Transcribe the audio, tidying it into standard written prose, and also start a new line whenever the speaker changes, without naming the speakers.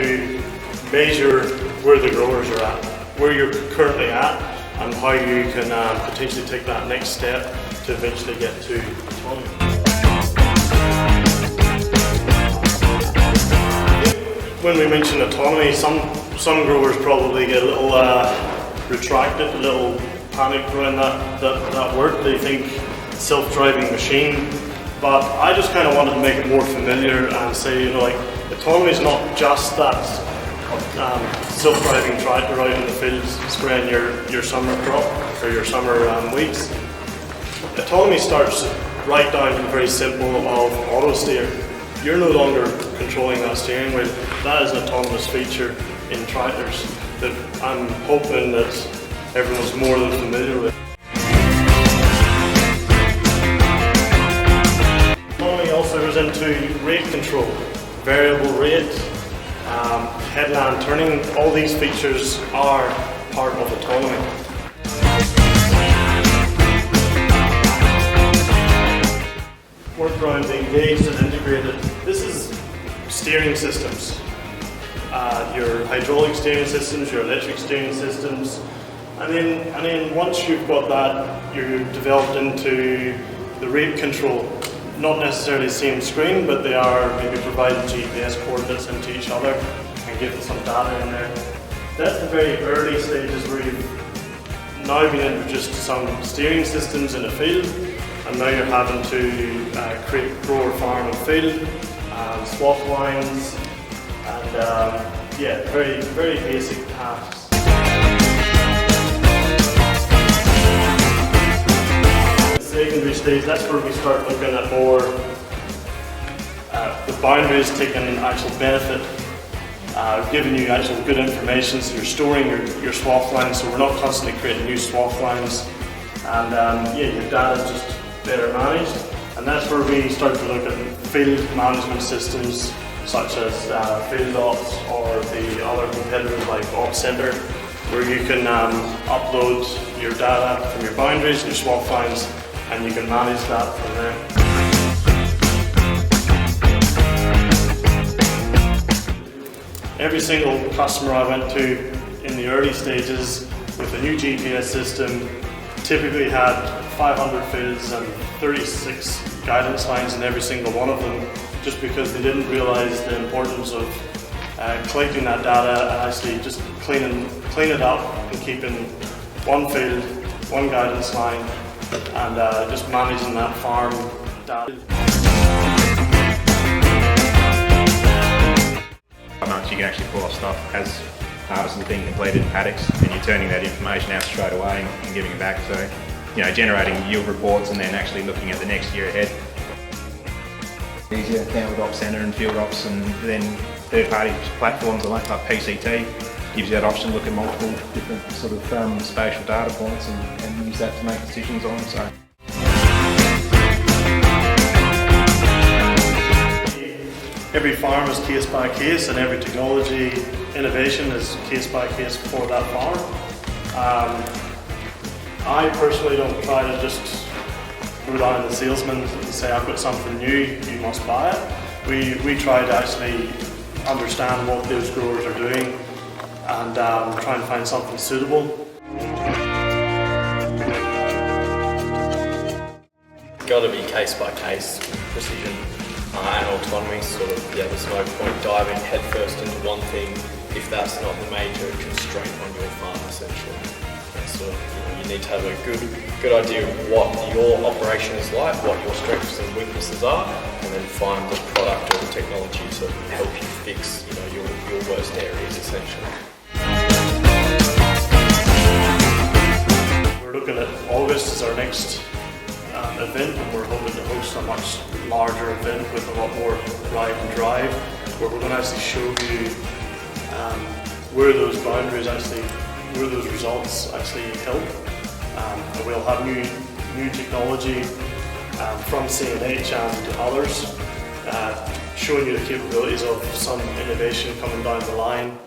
to measure where the growers are at, where you're currently at, and how you can potentially take that next step to eventually get to autonomy. When we mention autonomy, some growers probably get a little retracted, a little panicked around that word. They think self-driving machine, but I just kind of wanted to make it more familiar and say, you know, like, autonomy is not just that self-driving tractor out in the fields spraying your summer crop or your summer weeds. Autonomy starts right down to the very simple of auto steer. You're no longer controlling that steering wheel. That is an autonomous feature in tractors that I'm hoping that everyone's more than familiar with. Autonomy also goes into rate control, variable rate, headland turning. All these features are part of autonomy. Workarounds engaged and integrated. This is steering systems. Your hydraulic steering systems, your electric steering systems, and then once you've got that, you're developed into the rate control. Not necessarily the same screen, but they are maybe providing GPS coordinates into each other and giving some data in there. That's the very early stages where you've now been introduced to some steering systems in the field, and now you're having to create grower farm and field, swath lines, and yeah, very, very basic tasks. The secondary stage, that's where we start looking at more the boundaries, taking actual benefit, giving you actual good information, so you're storing your swath lines, so we're not constantly creating new swath lines, and yeah, your data is just better managed. And that's where we start to look at field management systems such as Field Ops or the other competitors like Ops Center, where you can upload your data from your boundaries and your swath lines, and you can manage that from there. Every single customer I went to in the early stages with a new GPS system typically had 500 fields and 36 guidance lines in every single one of them, just because they didn't realize the importance of collecting that data and actually just clean it up and keeping one field, one guidance line, and just managing that farm data.
You can actually pull off stuff as harvest is being completed in paddocks, and you're turning that information out straight away and giving it back. So, you know, generating yield reports and then actually looking at the next year ahead. Easier now with Ops Center and Field Ops, and then third-party platforms like PCT gives you that option to look at multiple different sort of spatial data points and use that to make decisions on. So.
Every farm is case by case, and every technology innovation is case by case for that farm. I personally don't try to just go down to the salesman and say, I've got something new, you must buy it. We try to actually understand what those growers are doing and try and find something suitable.
It's got to be case by case precision. And autonomy, sort of, yeah, there's no point diving headfirst into one thing if that's not the major constraint on your farm, essentially. So you need to have a good idea of what your operation is like, what your strengths and weaknesses are, and then find the product or the technology to help you fix, you know, your worst areas, essentially.
We're looking at August as our next event, and we're hoping to host a much larger event with a lot more ride and drive, where we're going to actually show you where those boundaries actually, where those results actually help. And we'll have new technology from CNH and others, showing you the capabilities of some innovation coming down the line.